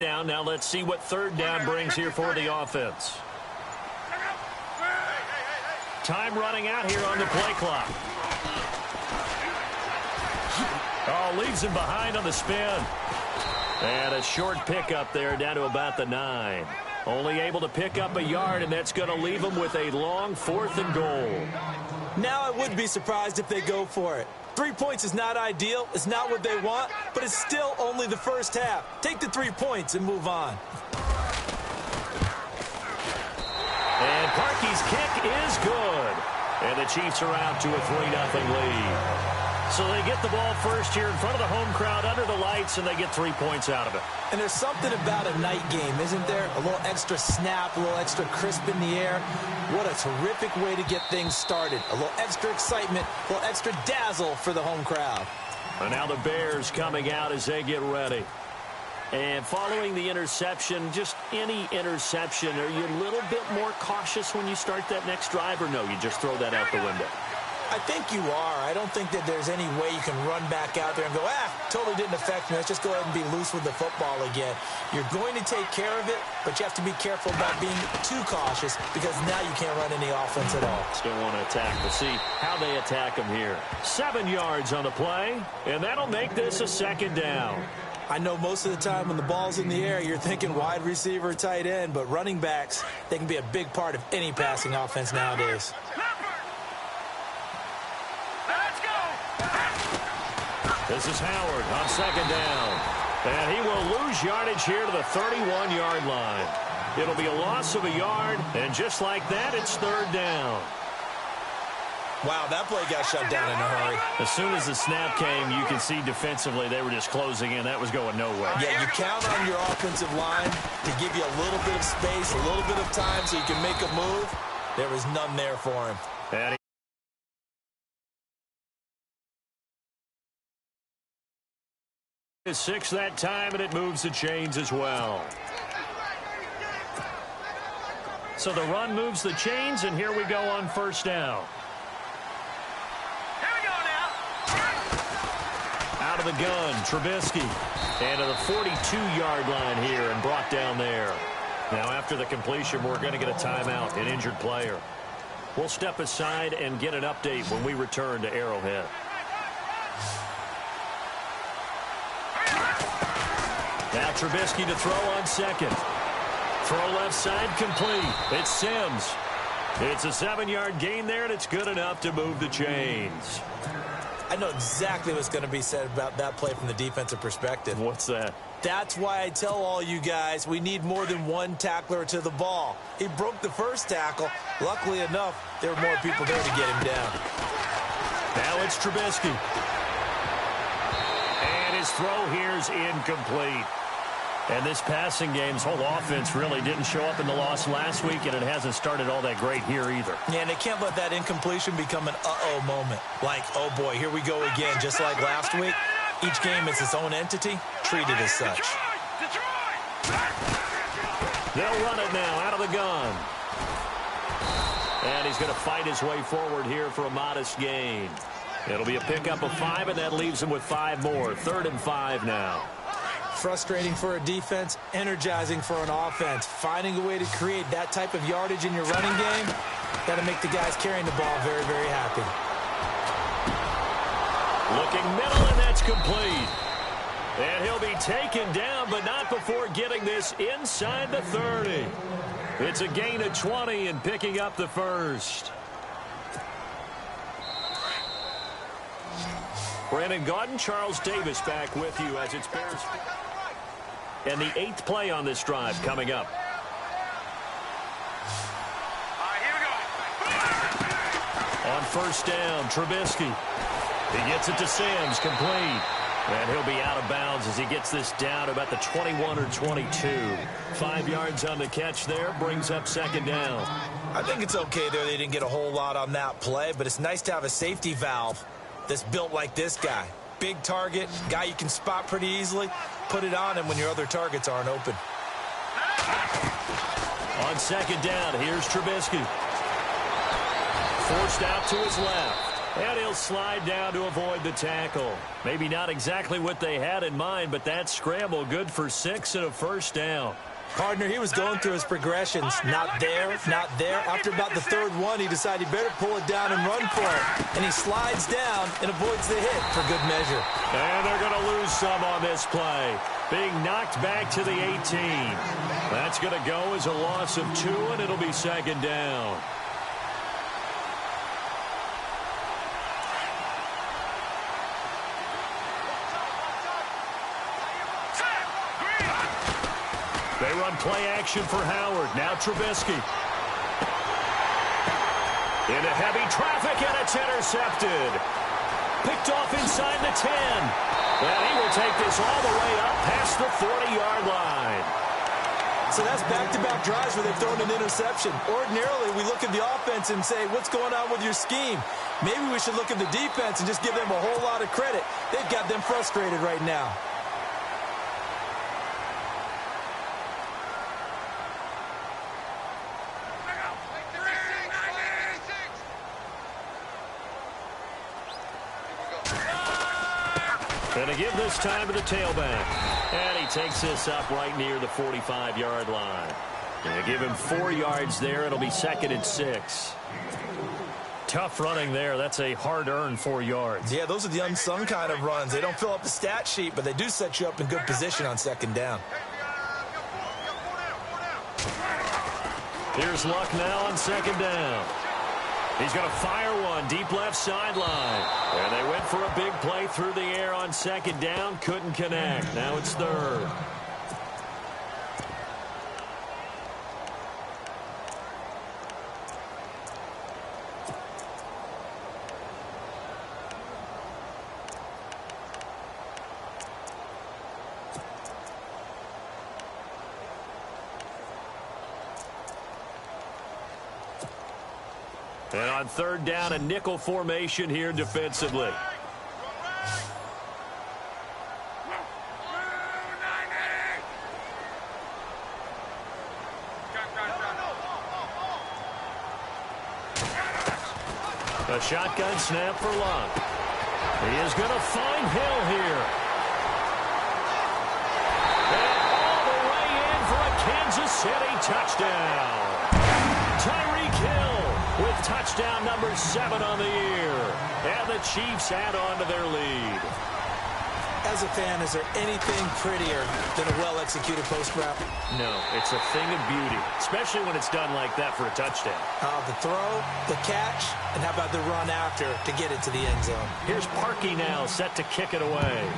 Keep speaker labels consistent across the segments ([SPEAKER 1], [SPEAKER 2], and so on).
[SPEAKER 1] Down. Now let's see what third down brings here for the offense. Time running out here on the play clock. Oh, leaves him behind on the spin. And a short pickup there down to about the 9. Only able to pick up a yard, and that's going to leave him with a long 4th and goal.
[SPEAKER 2] Now I would be surprised if they go for it. 3 points is not ideal. It's not what they want, but it's still only the first half. Take the 3 points and move on.
[SPEAKER 1] And Parkey's kick is good. And the Chiefs are out to a 3-0 lead. So they get the ball first here in front of the home crowd under the lights, and they get 3 points out of it.
[SPEAKER 2] And there's something about a night game, isn't there? A little extra snap, a little extra crisp in the air. What a terrific way to get things started. A little extra excitement, a little extra dazzle for the home crowd.
[SPEAKER 1] And now the Bears coming out as they get ready. And following the interception, just any interception, are you a little bit more cautious when you start that next drive, or no, you just throw that out the window?
[SPEAKER 2] I think you are. I don't think that there's any way you can run back out there and go, totally didn't affect me. Let's just go ahead and be loose with the football again. You're going to take care of it, but you have to be careful about being too cautious because now you can't run any offense at all.
[SPEAKER 1] Still want to attack. We'll see how they attack them here. 7 yards on the play, and that'll make this a 2nd down.
[SPEAKER 2] I know most of the time when the ball's in the air, you're thinking wide receiver, tight end, but running backs, they can be a big part of any passing offense nowadays.
[SPEAKER 1] This is Howard on 2nd down. And he will lose yardage here to the 31-yard line. It'll be a loss of a yard, and just like that, it's 3rd down.
[SPEAKER 2] Wow, that play got shut down in a hurry.
[SPEAKER 1] As soon as the snap came, you can see defensively they were just closing in. That was going nowhere.
[SPEAKER 2] Yeah, you count on your offensive line to give you a little bit of space, a little bit of time so you can make a move. There was none there for him.
[SPEAKER 1] And he 6 that time, and it moves the chains as well. So the run moves the chains, and here we go on 1st down.
[SPEAKER 3] Here we go now.
[SPEAKER 1] Out of the gun, Trubisky. And to the 42-yard line here and brought down there. Now after the completion, we're going to get a timeout, an injured player. We'll step aside and get an update when we return to Arrowhead. Now Trubisky to throw on 2nd. Throw left side complete. It's Sims. It's a 7-yard gain there, and it's good enough to move the chains.
[SPEAKER 2] I know exactly what's going to be said about that play from the defensive perspective.
[SPEAKER 1] What's that?
[SPEAKER 2] That's why I tell all you guys we need more than one tackler to the ball. He broke the first tackle. Luckily enough, there were more people there to get him down.
[SPEAKER 1] Now it's Trubisky. And his throw here's incomplete. And this passing game's whole offense really didn't show up in the loss last week, and it hasn't started all that great here either.
[SPEAKER 2] Yeah, and they can't let that incompletion become an uh-oh moment. Like, oh boy, here we go again, just like last week. Each game is its own entity, treated as such.
[SPEAKER 1] They'll run it now out of the gun. And he's going to fight his way forward here for a modest gain. It'll be a pickup of 5, and that leaves him with 5 more. 3rd and 5 now.
[SPEAKER 2] Frustrating for a defense, energizing for an offense. Finding a way to create that type of yardage in your running game, that'll make the guys carrying the ball very, very happy.
[SPEAKER 1] Looking middle, and that's complete. And he'll be taken down, but not before getting this inside the 30. It's a gain of 20 and picking up the 1st. Brandon Gaudin, Charles Davis back with you as it's Bears. And the 8th play on this drive coming up.
[SPEAKER 3] All right, here we go.
[SPEAKER 1] On 1st down, Trubisky. He gets it to Sims, complete. And he'll be out of bounds as he gets this down about the 21 or 22. 5 yards on the catch there, brings up 2nd down.
[SPEAKER 2] I think it's okay there. They didn't get a whole lot on that play, but it's nice to have a safety valve that's built like this guy. Big target, guy you can spot pretty easily. Put it on him when your other targets aren't open.
[SPEAKER 1] On 2nd down, here's Trubisky. Forced out to his left. And he'll slide down to avoid the tackle. Maybe not exactly what they had in mind, but that scramble good for 6 and a first down.
[SPEAKER 2] Partner, he was going through his progressions. Not there, not there. After about the third one, he decided he better pull it down and run for it. And he slides down and avoids the hit for good measure.
[SPEAKER 1] And they're going to lose some on this play. Being knocked back to the 18. That's going to go as a loss of 2, and it'll be second down. They run play action for Howard. Now Trubisky. Into heavy traffic, and it's intercepted. Picked off inside the 10. Well, he will take this all the way up past the 40-yard line.
[SPEAKER 2] So that's back-to-back drives where they've thrown an interception. Ordinarily, we look at the offense and say, what's going on with your scheme? Maybe we should look at the defense and just give them a whole lot of credit. They've got them frustrated right now.
[SPEAKER 1] Going to give this time to the tailback. And he takes this up right near the 45-yard line. Going to give him 4 yards there. It'll be 2nd and 6. Tough running there. That's a hard-earned 4 yards.
[SPEAKER 2] Yeah, those are the unsung kind of runs. They don't fill up the stat sheet, but they do set you up in good position on second down.
[SPEAKER 1] Here's Luck now on second down. He's going to fire one deep left sideline. And they went for a big play through the air on second down. Couldn't connect. Now it's third. And on third down, a nickel formation here defensively. A shotgun snap for Luck. He is going to find Hill here. And all the way in for a Kansas City touchdown. Tyreek Hill with touchdown number 7 on the year. And the Chiefs add on to their lead.
[SPEAKER 2] As a fan, is there anything prettier than a well-executed post route?
[SPEAKER 1] No, it's a thing of beauty, especially when it's done like that for a touchdown.
[SPEAKER 2] The throw, the catch, and how about the run after to get it to the end zone?
[SPEAKER 1] Here's Parkey now set to kick it away.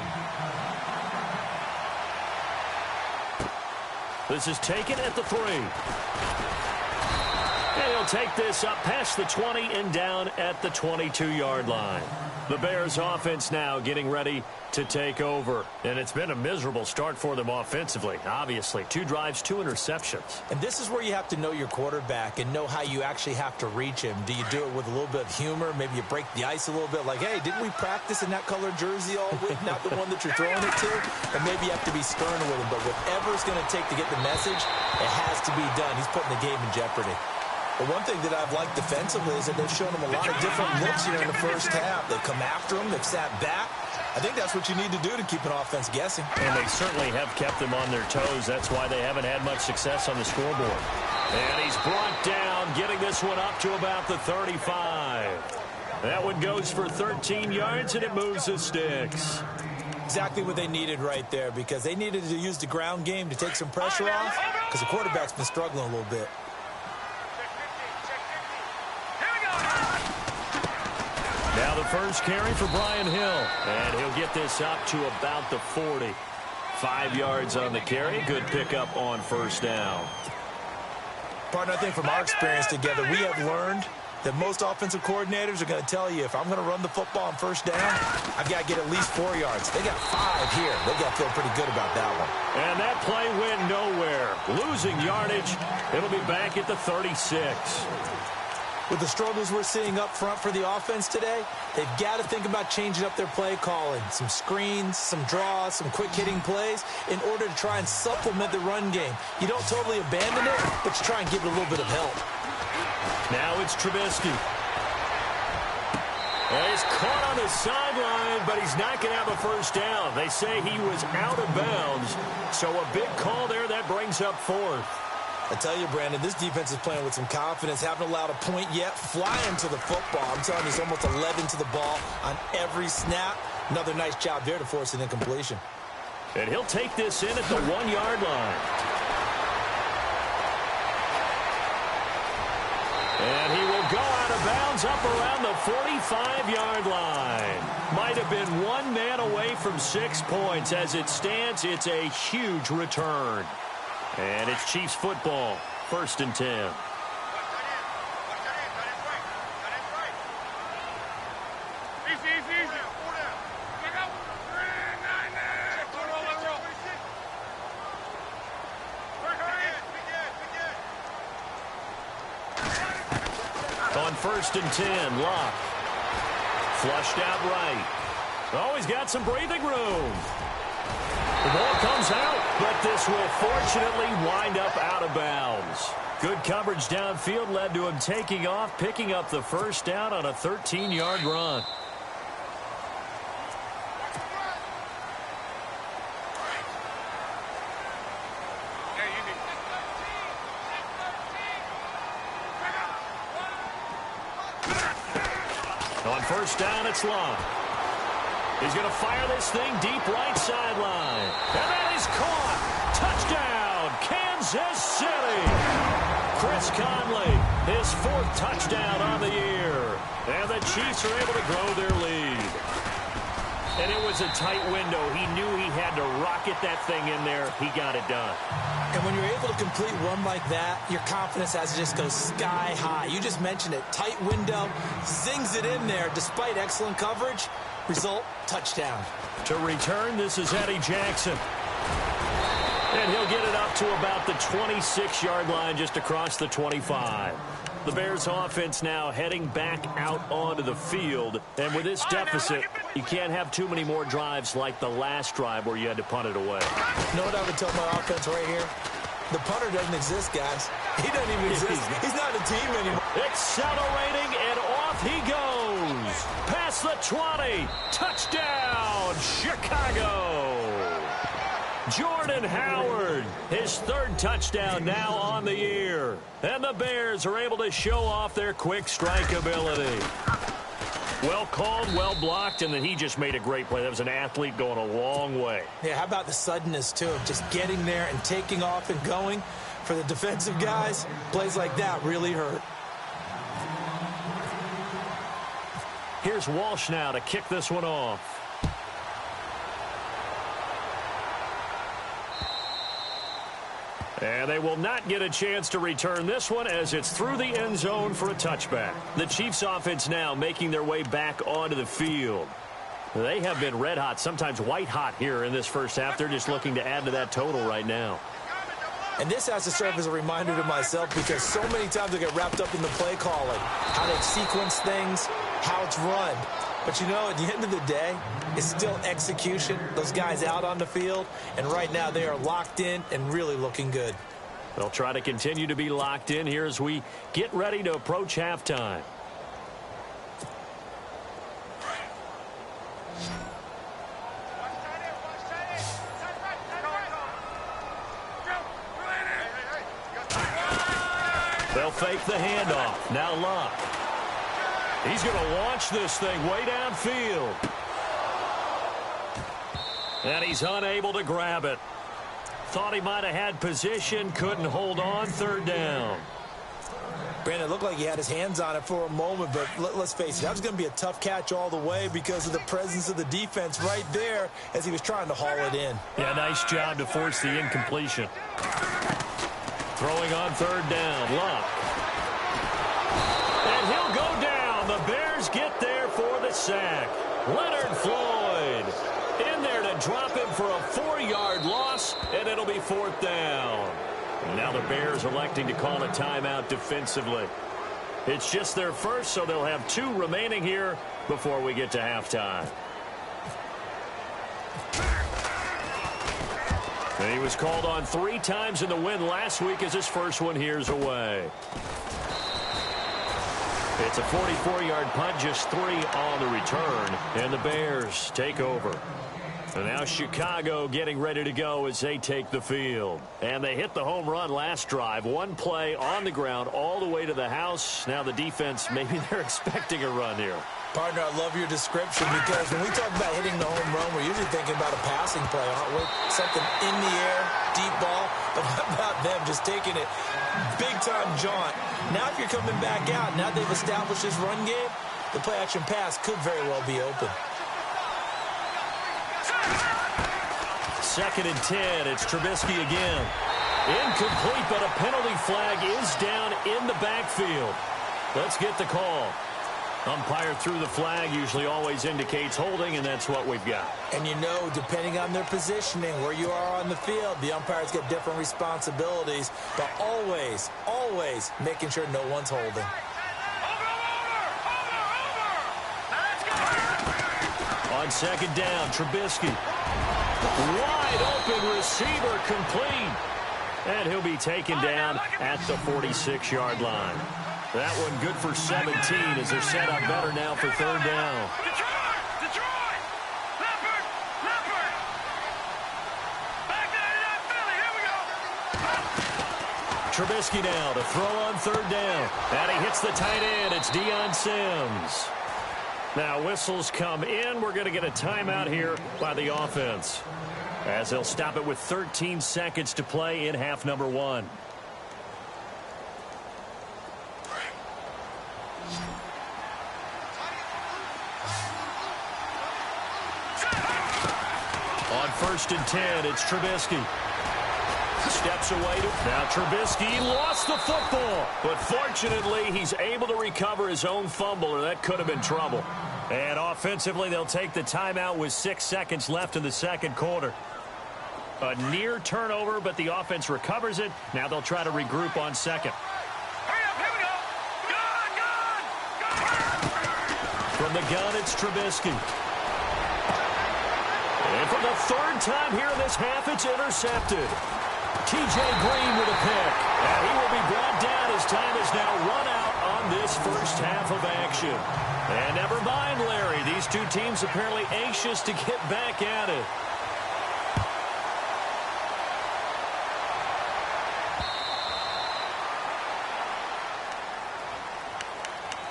[SPEAKER 1] This is taken at the 3. And he'll take this up past the 20 and down at the 22-yard line. The Bears offense now getting ready to take over. And it's been a miserable start for them offensively, obviously. 2 drives, 2 interceptions.
[SPEAKER 2] And this is where you have to know your quarterback and know how you actually have to reach him. Do you do it with a little bit of humor? Maybe you break the ice a little bit like, hey, didn't we practice in that colored jersey all week? Not the one that you're throwing it to? And maybe you have to be stern with him. But whatever it's going to take to get the message, it has to be done. He's putting the game in jeopardy. But one thing that I've liked defensively is that they've shown him a lot of different looks here in the first half. They've come after him. They've sat back. I think that's what you need to do to keep an offense guessing.
[SPEAKER 1] And they certainly have kept them on their toes. That's why they haven't had much success on the scoreboard. And he's brought down, getting this one up to about the 35. That one goes for 13 yards, and it moves the sticks.
[SPEAKER 2] Exactly what they needed right there, because they needed to use the ground game to take some pressure off, because the quarterback's been struggling a little bit.
[SPEAKER 1] Now the first carry for Brian Hill. And he'll get this up to about the 40. 5 yards on the carry. Good pickup on first down.
[SPEAKER 2] Partner, I think from our experience together, we have learned that most offensive coordinators are going to tell you, if I'm going to run the football on first down, I've got to get at least 4 yards. They got 5 here. They got to feel pretty good about that one.
[SPEAKER 1] And that play went nowhere. Losing yardage. It'll be back at the 36.
[SPEAKER 2] With the struggles we're seeing up front for the offense today, they've got to think about changing up their play calling. Some screens, some draws, some quick-hitting plays in order to try and supplement the run game. You don't totally abandon it, but you try and give it a little bit of help.
[SPEAKER 1] Now it's Trubisky. And he's caught on the sideline, but he's not going to have a first down. They say he was out of bounds, so a big call there that brings up fourth.
[SPEAKER 2] I tell you, Brandon, this defense is playing with some confidence. Haven't allowed a point yet. Flying to the football. I'm telling you, it's almost 11 to the ball on every snap. Another nice job there to force an incompletion.
[SPEAKER 1] And he'll take this in at the 1-yard line. And he will go out of bounds up around the 45-yard line. Might have been one man away from 6 points. As it stands, it's a huge return. And it's Chiefs football, 1st and 10. On 1st and 10, Locke. Flushed out right. Oh, he's got some breathing room. The ball comes out, but this will fortunately wind up out of bounds. Good coverage downfield led to him taking off, picking up the first down on a 13-yard run. On 1st down, it's Locke. He's going to fire this thing deep right sideline. And that is caught. Touchdown, Kansas City. Chris Conley, his 4th touchdown on the year. And the Chiefs are able to grow their lead. And it was a tight window. He knew he had to rocket that thing in there. He got it done.
[SPEAKER 2] And when you're able to complete one like that, your confidence has to just go sky high. You just mentioned it. Tight window, zings it in there despite excellent coverage. Result, touchdown.
[SPEAKER 1] To return, this is Eddie Jackson. And he'll get it up to about the 26-yard line, just across the 25. The Bears offense now heading back out onto the field. And with this deficit, you can't have too many more drives like the last drive where you had to punt it away.
[SPEAKER 2] You know what I would tell my offense right here? The punter doesn't exist, guys. He doesn't even exist. He's not a team anymore.
[SPEAKER 1] Accelerating, and off he goes. Past the 20. Touchdown, Chicago. Jordan Howard, his 3rd touchdown now on the year. And the Bears are able to show off their quick strike ability. Well called, well blocked, and then he just made a great play. That was an athlete going a long way.
[SPEAKER 2] Yeah, how about the suddenness, too, of just getting there and taking off and going? For the defensive guys, plays like that really hurt.
[SPEAKER 1] Here's Walsh now to kick this one off. And they will not get a chance to return this one as it's through the end zone for a touchback. The Chiefs offense now making their way back onto the field. They have been red hot, sometimes white hot here in this first half. They're just looking to add to that total right now.
[SPEAKER 2] And this has to serve as a reminder to myself because so many times I get wrapped up in the play calling, how they sequence things, how it's run. But, you know, at the end of the day, it's still execution. Those guys out on the field, and right now they are locked in and really looking good.
[SPEAKER 1] They'll try to continue to be locked in here as we get ready to approach halftime. They'll fake the handoff. Now Locke. He's going to launch this thing way downfield. And he's unable to grab it. Thought he might have had position, couldn't hold on, 3rd down.
[SPEAKER 2] Brandon, it looked like he had his hands on it for a moment, but let's face it, that was going to be a tough catch all the way because of the presence of the defense right there as he was trying to haul it in.
[SPEAKER 1] Yeah, nice job to force the incompletion. Throwing on 3rd down, Locke. And he'll go down. The Bears get there for the sack. Leonard Floyd in there to drop him for a 4-yard loss, and it'll be 4th down. And now the Bears electing to call a timeout defensively. It's just their first, so they'll have 2 remaining here before we get to halftime. And he was called on 3 times in the win last week as his first one here's away. It's a 44-yard punt, just 3 on the return, and the Bears take over. And now Chicago getting ready to go as they take the field. And they hit the home run last drive. One play on the ground all the way to the house. Now the defense, maybe they're expecting a run here.
[SPEAKER 2] Partner, I love your description because when we talk about hitting the home run, we're usually thinking about a passing play, aren't we? Something in the air, deep ball. But how about them just taking it big-time jaunt? Now if you're coming back out, now they've established this run game, the play-action pass could very well be open.
[SPEAKER 1] 2nd and 10. It's Trubisky again. Incomplete, but a penalty flag is down in the backfield. Let's get the call. Umpire threw the flag, usually always indicates holding, and that's what we've got.
[SPEAKER 2] And you know, depending on their positioning, where you are on the field, the umpires get different responsibilities, but always, always making sure no one's holding.
[SPEAKER 1] On 2nd down, Trubisky. Wide open receiver, complete. And he'll be taken down at the 46-yard line. That one good for 17 as they're set up better now for 3rd down.
[SPEAKER 3] Detroit! Leopard! Back to Philly, here we go!
[SPEAKER 1] Trubisky now to throw on 3rd down. And he hits the tight end. It's Deion Sims. Now whistles come in. We're going to get a timeout here by the offense, as they'll stop it with 13 seconds to play in half number 1. On 1st and 10, it's Trubisky. Steps away. Now Trubisky lost the football, but fortunately he's able to recover his own fumble, or that could have been trouble. And offensively, they'll take the timeout with 6 seconds left in the 2nd quarter. A near turnover, but the offense recovers it. Now they'll try to regroup on 2nd.
[SPEAKER 3] Hurry up, here we go! Gun!
[SPEAKER 1] From the gun, it's Trubisky. And for the 3rd time here in this half, it's intercepted. T.J. Green with a pick. And he will be brought down as time is now run out on this first half of action. And never mind, Larry. These two teams apparently anxious to get back at it.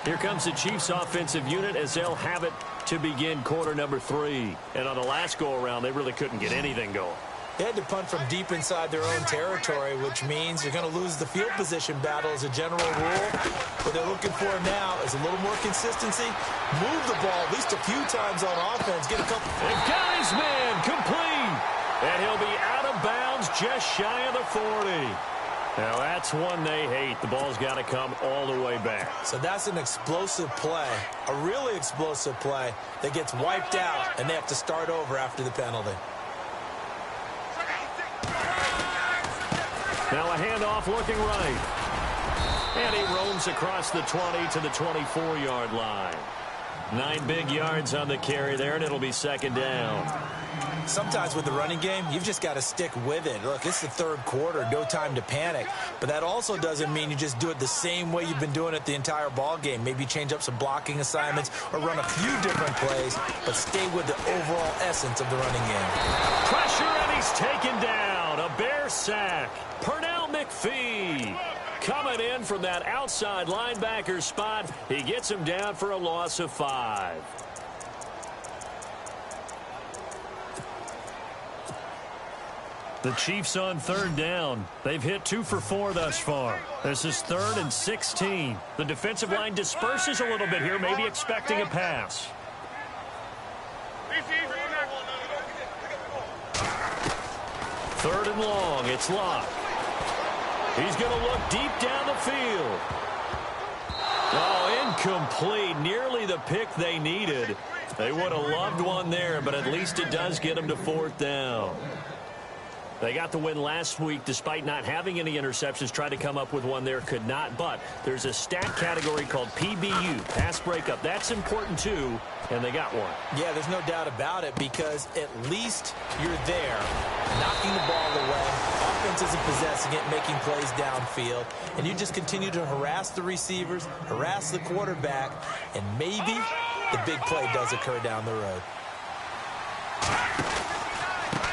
[SPEAKER 1] Here comes the Chiefs offensive unit as they'll have it to begin quarter number 3. And on the last go-around, they really couldn't get anything going.
[SPEAKER 2] They had to punt from deep inside their own territory, which means you're going to lose the field position battle as a general rule. What they're looking for now is a little more consistency. Move the ball at least a few times on offense. Get a couple.
[SPEAKER 1] And got his man complete. And he'll be out of bounds just shy of the 40. Now that's one they hate. The ball's got to come all the way back.
[SPEAKER 2] So that's an explosive play, a really explosive play that gets wiped out, and they have to start over after the penalty.
[SPEAKER 1] Now a handoff looking right. And he roams across the 20 to the 24-yard line. 9 big yards on the carry there, and it'll be 2nd down.
[SPEAKER 2] Sometimes with the running game, you've just got to stick with it. Look, it's the 3rd quarter, no time to panic. But that also doesn't mean you just do it the same way you've been doing it the entire ball game. Maybe change up some blocking assignments or run a few different plays, but stay with the overall essence of the running game.
[SPEAKER 1] Pressure, and he's taken down. A Bear sack. Pernell McPhee coming in from that outside linebacker spot. He gets him down for a loss of 5. The Chiefs on 3rd down. They've hit 2 for 4 thus far. This is 3rd and 16. The defensive line disperses a little bit here, maybe expecting a pass. 3rd and long. It's Locke. He's going to look deep down the field. Oh, incomplete. Nearly the pick they needed. They would have loved one there, but at least it does get them to 4th down. They got the win last week despite not having any interceptions. Tried to come up with one there, could not. But there's a stat category called PBU, pass breakup. That's important too, and they got one.
[SPEAKER 2] Yeah, there's no doubt about it because at least you're there, knocking the ball away. offense isn't possessing it, making plays downfield, and you just continue to harass the receivers, harass the quarterback, and maybe the big play does occur down the road.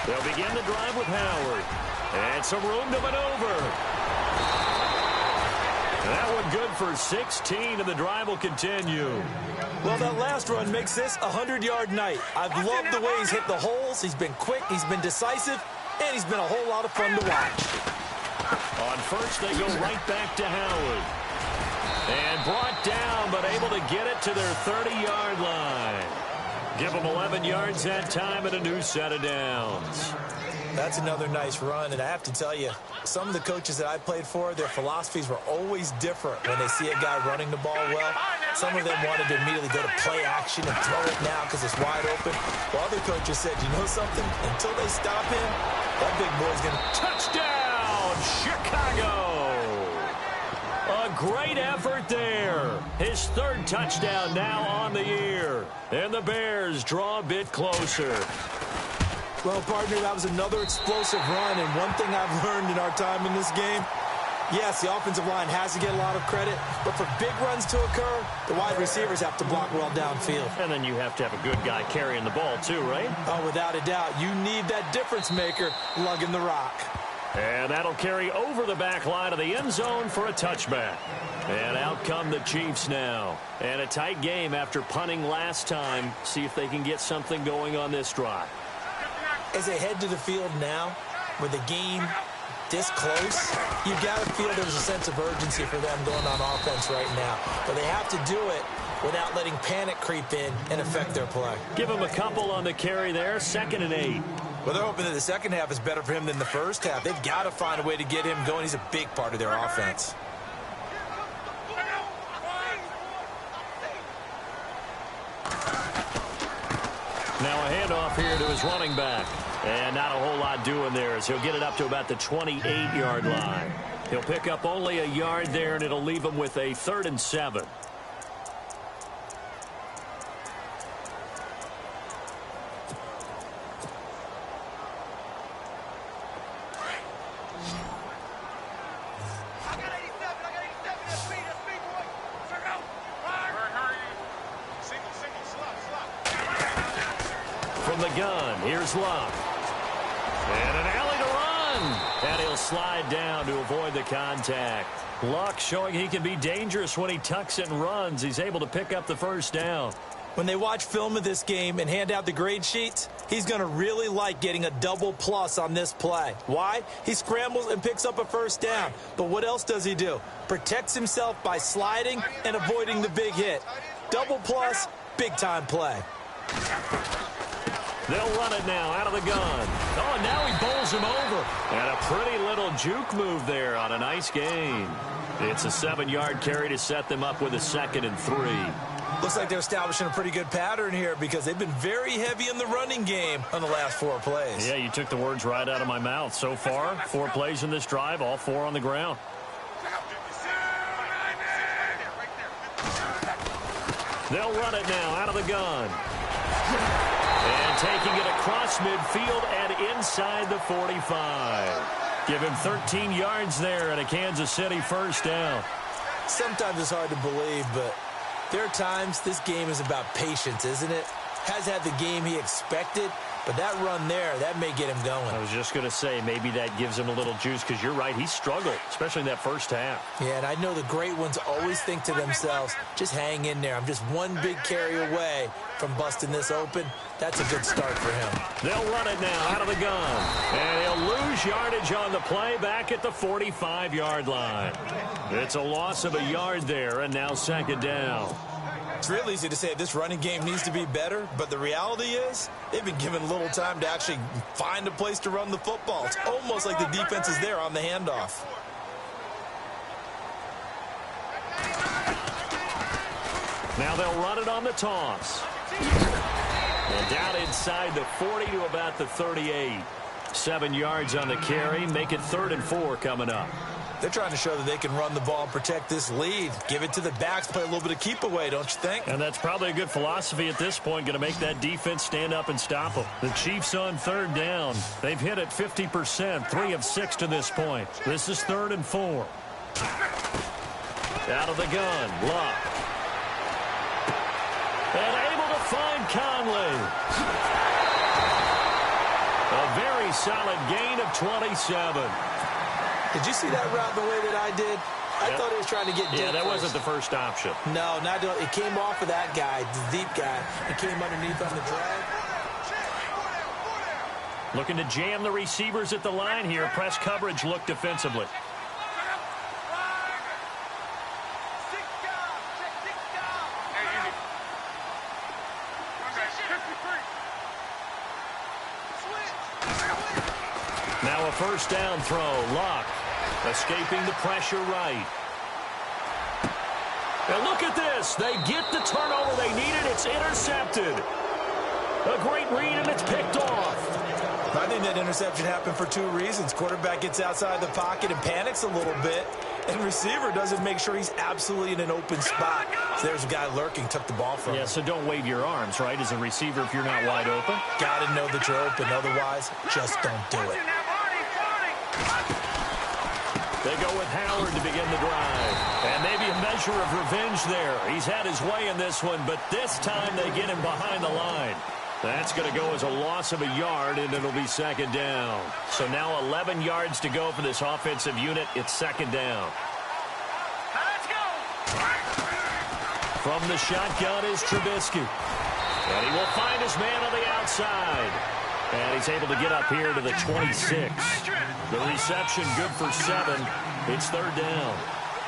[SPEAKER 1] They'll begin the drive with Howard. And some room to maneuver. That one good for 16, and the drive will continue.
[SPEAKER 2] Well, that last run makes this a 100-yard night. I've loved the way he's hit the holes. He's been quick, he's been decisive, and he's been a whole lot of fun to watch.
[SPEAKER 1] On first, they go right back to Howard. And brought down, but able to get it to their 30-yard line. Give them 11 yards that time and a new set of downs.
[SPEAKER 2] That's another nice run, and I have to tell you, some of the coaches that I played for, their philosophies were always different when they see a guy running the ball well. Some of them wanted to immediately go to play action and throw it now because it's wide open. While other coaches said, you know something? Until they stop him, that big boy's going to...
[SPEAKER 1] Touchdown, Chicago! A great effort there. His third touchdown now on the year. And the Bears draw a bit closer.
[SPEAKER 2] Well, partner, that was another explosive run, and one thing I've learned in our time in this game, yes, the offensive line has to get a lot of credit, but for big runs to occur, the wide receivers have to block well downfield.
[SPEAKER 1] And then you have to have a good guy carrying the ball too, right?
[SPEAKER 2] Oh, without a doubt. You need that difference maker lugging the rock.
[SPEAKER 1] And that'll carry over the back line of the end zone for a touchback. And out come the Chiefs now. And a tight game after punting last time. See if they can get something going on this drive.
[SPEAKER 2] As they head to the field now, with the game this close, you've got to feel there's a sense of urgency for them going on offense right now. But they have to do it without letting panic creep in and affect their play.
[SPEAKER 1] Give them a couple on the carry there, 2nd and 8.
[SPEAKER 2] Well, they're hoping that the second half is better for him than the first half. They've got to find a way to get him going. He's a big part of their offense.
[SPEAKER 1] Now a handoff here to his running back. And not a whole lot doing there as he'll get it up to about the 28-yard line. He'll pick up only a yard there, and it'll leave him with a 3rd and 7. From the gun, here's Luck. And an alley to run. And he'll slide down to avoid the contact. Luck showing he can be dangerous when he tucks it and runs. He's able to pick up the first down.
[SPEAKER 2] When they watch film of this game and hand out the grade sheets, he's going to really like getting a double plus on this play. Why? He scrambles and picks up a first down. But what else does he do? Protects himself by sliding and avoiding the big hit. Double plus, big-time play.
[SPEAKER 1] They'll run it now out of the gun. Oh, and now he bowls him over. And a pretty little juke move there on a nice gain. It's a 7-yard carry to set them up with a 2nd and 3.
[SPEAKER 2] Looks like they're establishing a pretty good pattern here because they've been very heavy in the running game on the last 4 plays.
[SPEAKER 1] Yeah, you took the words right out of my mouth. So far, 4 plays in this drive, all 4 on the ground. They'll run it now out of the gun. And taking it across midfield and inside the 45. Give him 13 yards there and a Kansas City first down.
[SPEAKER 2] Sometimes it's hard to believe, but there are times this game is about patience, isn't it? Has had the game he expected, but that run there, that may get him going.
[SPEAKER 1] I was just going to say, maybe that gives him a little juice because you're right, he struggled, especially in that first half.
[SPEAKER 2] Yeah, and I know the great ones always think to themselves, just hang in there. I'm just one big carry away from busting this open. That's a good start for him.
[SPEAKER 1] They'll run it now out of the gun. And he'll lose yardage on the play back at the 45-yard line. It's a loss of a yard there, and now 2nd down.
[SPEAKER 2] It's real easy to say this running game needs to be better, but the reality is they've been given little time to actually find a place to run the football. It's almost like the defense is there on the handoff.
[SPEAKER 1] Now they'll run it on the toss. And down inside the 40 to about the 38. 7 yards on the carry. Make it 3rd and 4 coming up.
[SPEAKER 2] They're trying to show that they can run the ball and protect this lead. Give it to the backs, play a little bit of keep away, don't you think?
[SPEAKER 1] And that's probably a good philosophy at this point, going to make that defense stand up and stop them. The Chiefs on 3rd down. They've hit it 50%, 3 of 6 to this point. This is 3rd and 4. Out of the gun, Luck. And able to find Conley. A very solid gain of 27.
[SPEAKER 2] Did you see that route the way that I did? I thought he was trying to get deep.
[SPEAKER 1] Yeah, that
[SPEAKER 2] first.
[SPEAKER 1] wasn't the first option.
[SPEAKER 2] No, not it came off of that guy, the deep guy. It came underneath on the drag.
[SPEAKER 1] Looking to jam the receivers at the line here. Press coverage look defensively. Now a first down throw. Luck escaping the pressure right. And look at this. They get the turnover they needed. It's intercepted. A great read, and it's picked off.
[SPEAKER 2] I think that interception happened for 2 reasons. Quarterback gets outside the pocket and panics a little bit, and receiver doesn't make sure he's absolutely in an open spot. So there's a guy lurking, took the ball from him.
[SPEAKER 1] Yeah, so don't wave your arms, right, as a receiver if you're not wide open.
[SPEAKER 2] Got to know that you're open. Otherwise, just don't do it.
[SPEAKER 1] They go with Howard to begin the drive. And maybe a measure of revenge there. He's had his way in this one, but this time they get him behind the line. That's going to go as a loss of a yard, and it'll be 2nd down. So now 11 yards to go for this offensive unit. It's 2nd down.
[SPEAKER 3] Let's go.
[SPEAKER 1] From the shotgun is Trubisky. And he will find his man on the outside. And he's able to get up here to the 26. The reception good for 7. It's 3rd down.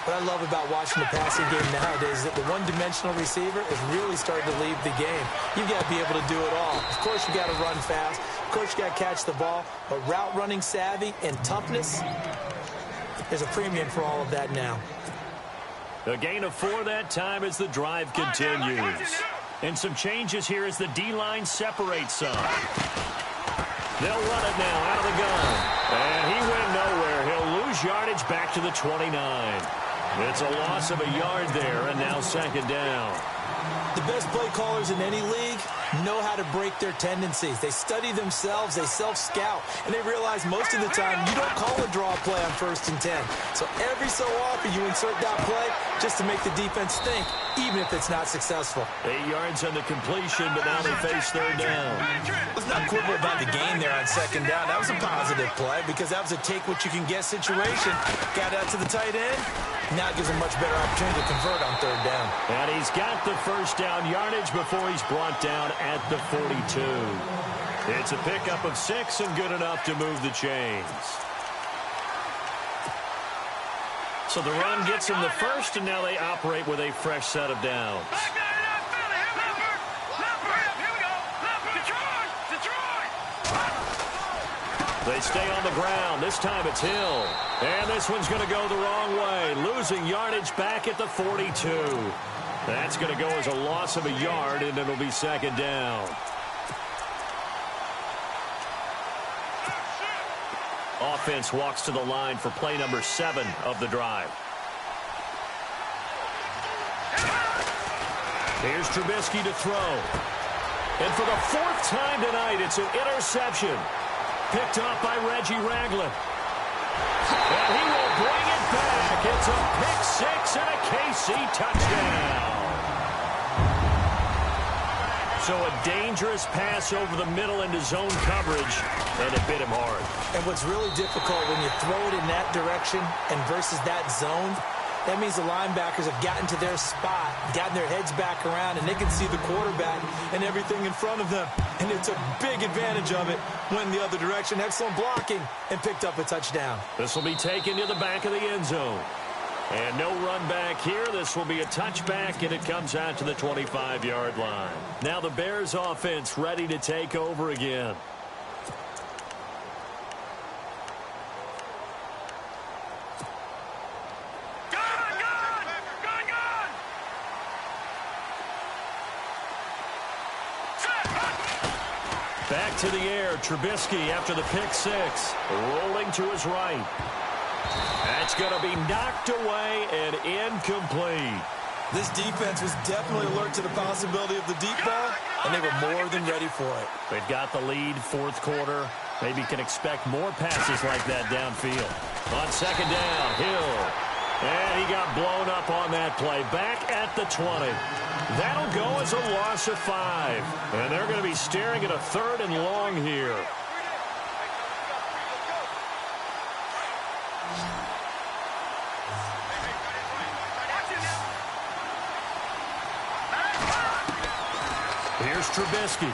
[SPEAKER 2] What I love about watching the passing game nowadays is that the one-dimensional receiver is really starting to leave the game. You've got to be able to do it all. Of course, you got to run fast. Of course, you got to catch the ball. But route running savvy and toughness, there's a premium for all of that now.
[SPEAKER 1] A gain of 4 that time as the drive continues. And some changes here as the D-line separates some. They'll run it now out of the gun. And he went nowhere. He'll lose yardage back to the 29. It's a loss of a yard there, and now 2nd down.
[SPEAKER 2] The best play callers in any league know how to break their tendencies. They study themselves, they self-scout, and they realize most of the time you don't call a draw play on 1st and 10. So every so often you insert that play just to make the defense think, even if it's not successful.
[SPEAKER 1] 8 yards on the completion, but now they face 3rd down.
[SPEAKER 2] Let's not quibble about the gain there on 2nd down. That was a positive play because that was a take-what-you-can-get situation. Got out to the tight end. Now it gives him a much better opportunity to convert on 3rd down.
[SPEAKER 1] And he's got the first down yardage before he's brought down at the 42. It's a pickup of 6 and good enough to move the chains. So the run gets him the first, and now they operate with a fresh set of downs. They stay on the ground. This time it's Hill. And this one's going to go the wrong way. Losing yardage back at the 42. That's going to go as a loss of a yard, and it'll be 2nd down. Offense walks to the line for play number 7 of the drive. Here's Trubisky to throw. And for the 4th time tonight, it's an interception. Picked up by Reggie Ragland. And he will bring it back. It's a pick 6 and a KC touchdown. So a dangerous pass over the middle into zone coverage, and it bit him hard.
[SPEAKER 2] And what's really difficult when you throw it in that direction and versus that zone, that means the linebackers have gotten to their spot, gotten their heads back around, and they can see the quarterback and everything in front of them. And it's a big advantage of it when the other direction. Excellent blocking and picked up a touchdown.
[SPEAKER 1] This will be taken to the back of the end zone. And no run back here. This will be a touchback, and it comes out to the 25-yard line. Now the Bears offense ready to take over again. Back to the air. Trubisky after the pick six. Rolling to his right. That's going to be knocked away and incomplete.
[SPEAKER 2] This defense was definitely alert to the possibility of the deep ball, and they were more than ready for it.
[SPEAKER 1] They've got the lead, fourth quarter. Maybe can expect more passes like that downfield. On second down, Hill. And he got blown up on that play. Back at the 20. That'll go as a loss of 5. And they're going to be staring at a 3rd and long here. Here's Trubisky.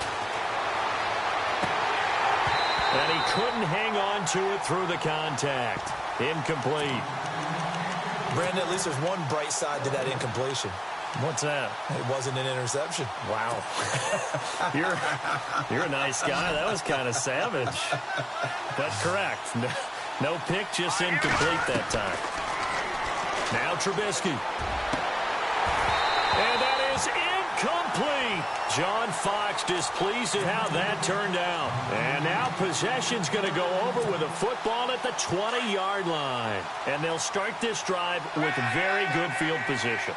[SPEAKER 1] And he couldn't hang on to it through the contact. Incomplete.
[SPEAKER 2] Brandon, at least there's one bright side to that incompletion.
[SPEAKER 1] What's that?
[SPEAKER 2] It wasn't an interception.
[SPEAKER 1] Wow. You're a nice guy. That was kind of savage. But correct. No pick, just incomplete that time. Now Trubisky. And that is incomplete. John Fox displeased at how that turned out. And now possession's going to go over with a football at the 20-yard line. And they'll start this drive with very good field position.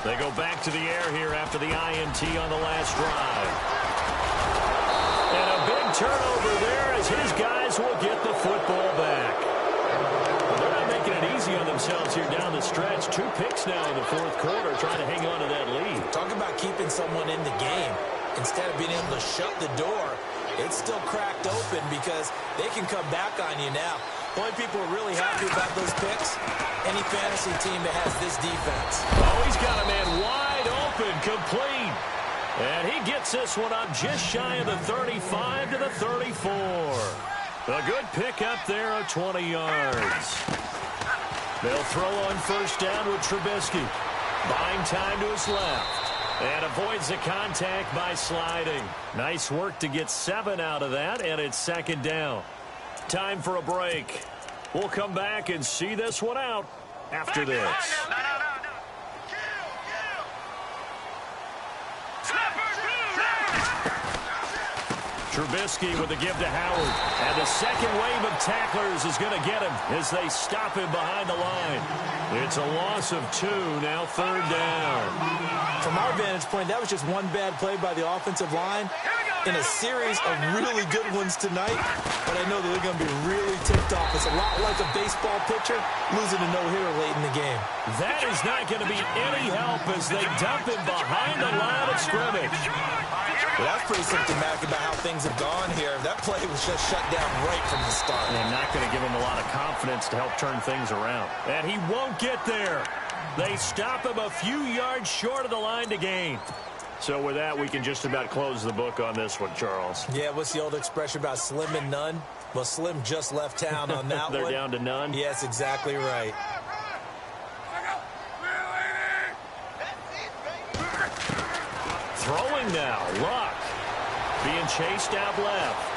[SPEAKER 1] They go back to the air here after the INT on the last drive. And a big turnover there as his guys will get the football back. Well, they're not making it easy on themselves here down the stretch. 2 picks now in the fourth quarter trying to hang on to that lead.
[SPEAKER 2] Talk about keeping someone in the game. Instead of being able to shut the door, it's still cracked open because they can come back on you now. The only people who are really happy about those picks, any fantasy team that has this defense.
[SPEAKER 1] Oh, he's got a man wide open, complete. And he gets this one up just shy of the 35 to the 34. A good pick up there of 20 yards. They'll throw on first down with Trubisky. Buying time to his left. And avoids the contact by sliding. Nice work to get 7 out of that, and it's second down. Time for a break. We'll come back and see this one out after this. Trubisky with the give to Howard. And the second wave of tacklers is going to get him as they stop him behind the line. It's a loss of 2, now third down.
[SPEAKER 2] From our vantage point, that was just one bad play by the offensive line in a series of really good ones tonight. But I know that they're going to be really ticked off. It's a lot like a baseball pitcher losing a no-hitter late in the game.
[SPEAKER 1] That is not going to be any help as they dump him behind the line of scrimmage.
[SPEAKER 2] Well, that's pretty symptomatic about how things have gone here. That play was just shut down right from the start.
[SPEAKER 1] And not going to give him a lot of confidence to help turn things around. And he won't get there. They stop him a few yards short of the line to gain. So with that, we can just about close the book on this one, Charles.
[SPEAKER 2] Yeah, what's the old expression about slim and none? Well, Slim just left town on that
[SPEAKER 1] They're
[SPEAKER 2] one.
[SPEAKER 1] down to none?
[SPEAKER 2] Yes, exactly right.
[SPEAKER 1] Throwing now, Luck. Being chased out left.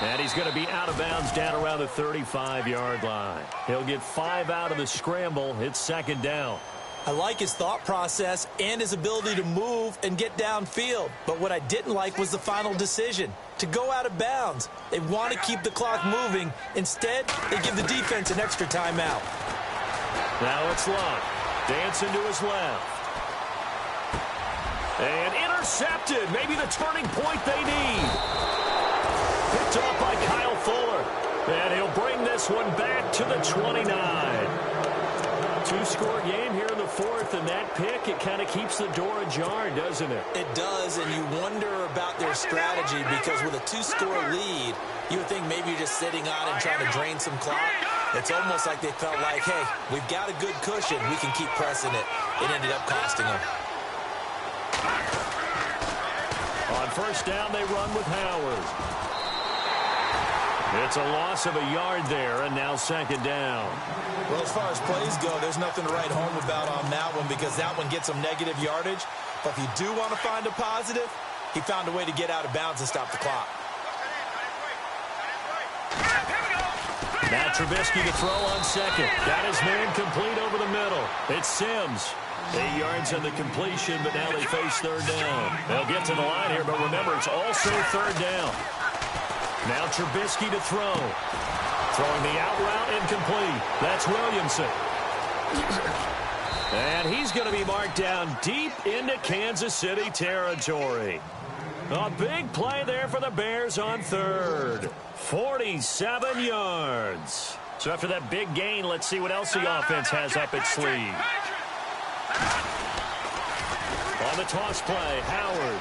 [SPEAKER 1] And he's going to be out of bounds down around the 35-yard line. He'll get 5 out of the scramble. It's second down.
[SPEAKER 2] I like his thought process and his ability to move and get downfield. But what I didn't like was the final decision, to go out of bounds. They want to keep the clock moving. Instead, they give the defense an extra timeout.
[SPEAKER 1] Now it's Luck. Dancing to his left. And intercepted. Maybe the turning point they need. Picked off by Kyle Fuller. And he'll bring this one back to the 29. 2-score game here in the fourth, and that pick, it kind of keeps the door ajar, doesn't it?
[SPEAKER 2] It does, and you wonder about their strategy because with a 2-score lead, you would think maybe you're just sitting on and trying to drain some clock. It's almost like they felt like, hey, we've got a good cushion. We can keep pressing it. It ended up costing them.
[SPEAKER 1] On first down, they run with Howard. It's a loss of a yard there, and now second down.
[SPEAKER 2] Well, as far as plays go, there's nothing to write home about on that one because that one gets some negative yardage. But if you do want to find a positive, he found a way to get out of bounds and stop the clock.
[SPEAKER 1] Now Trubisky to throw on second. Got his man complete over the middle. It's Sims. 8 yards on the completion, but now they face third down. They'll get to the line here, but remember, it's also third down. Now Trubisky to throw. Throwing the out route incomplete. That's Williamson. And he's going to be marked down deep into Kansas City territory. A big play there for the Bears on third. 47 yards. So after that big gain, let's see what else the offense has up its sleeve. On the toss play, Howard.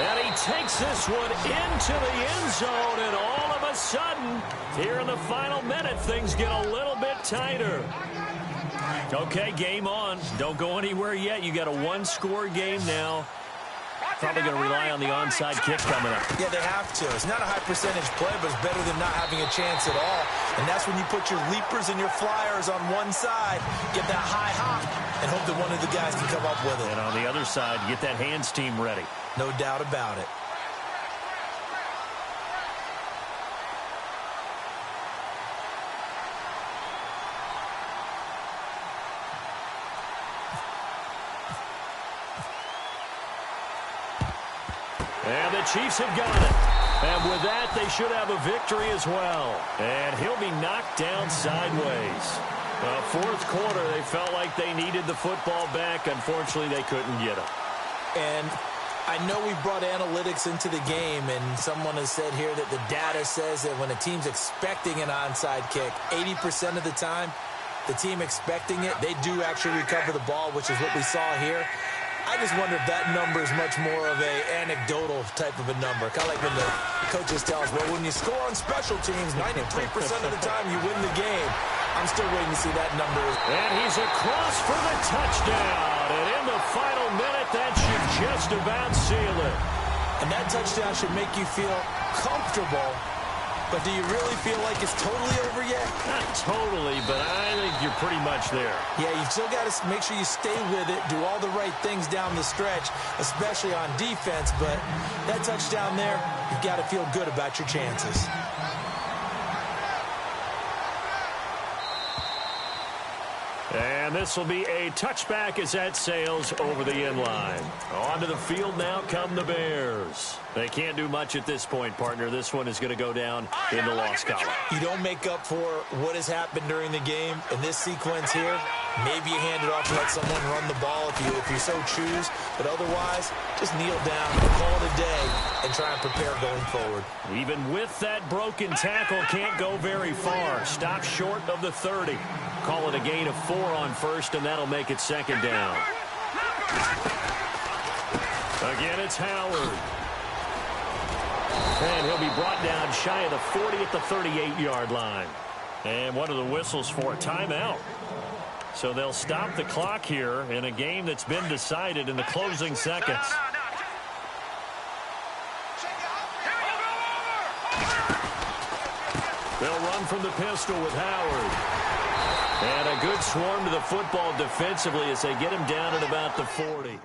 [SPEAKER 1] And he takes this one into the end zone, and all of a sudden, here in the final minute, things get a little bit tighter. Okay, game on. Don't go anywhere yet. You got a one-score game now. Probably going to rely on the onside kick coming up.
[SPEAKER 2] Yeah, they have to. It's not a high-percentage play, but it's better than not having a chance at all. And that's when you put your leapers and your flyers on one side, get that high hop, and hope that one of the guys can come up with it.
[SPEAKER 1] And on the other side, get that hands team ready.
[SPEAKER 2] No doubt about it.
[SPEAKER 1] And the Chiefs have got it. And with that, they should have a victory as well. And he'll be knocked down sideways. Fourth quarter, they felt like they needed the football back. Unfortunately, they couldn't get it.
[SPEAKER 2] And I know we brought analytics into the game, and someone has said here that the data says that when a team's expecting an onside kick, 80% of the time, the team expecting it, they do actually recover the ball, which is what we saw here. I just wonder if that number is much more of a anecdotal type of a number. Kind of like when the coaches tell us, well, when you score on special teams, 93% of the time you win the game. I'm still waiting to see that number.
[SPEAKER 1] And he's across for the touchdown. And in the final minute, that should just about seal it.
[SPEAKER 2] And that touchdown should make you feel comfortable. But do you really feel like it's totally over yet?
[SPEAKER 1] Not totally, but I think you're pretty much there.
[SPEAKER 2] Yeah, you've still got to make sure you stay with it, do all the right things down the stretch, especially on defense. But that touchdown there, you've got to feel good about your chances.
[SPEAKER 1] And this will be a touchback as that sails over the end line. Onto the field now come the Bears. They can't do much at this point, partner. This one is going to go down in the loss column.
[SPEAKER 2] You don't make up for what has happened during the game in this sequence here. Maybe you hand it off and let someone run the ball if you so choose. But otherwise, just kneel down, call it a day, and try and prepare going forward.
[SPEAKER 1] Even with that broken tackle, can't go very far. Stop short of the 30. Call it a gain of 4 on first, and that'll make it second down. Again, it's Howard. And he'll be brought down shy of the 40 at the 38-yard line. And what are the whistles for? Timeout. So they'll stop the clock here in a game that's been decided in the closing seconds. They'll run from the pistol with Howard. And a good swarm to the football defensively as they get him down at about the 40.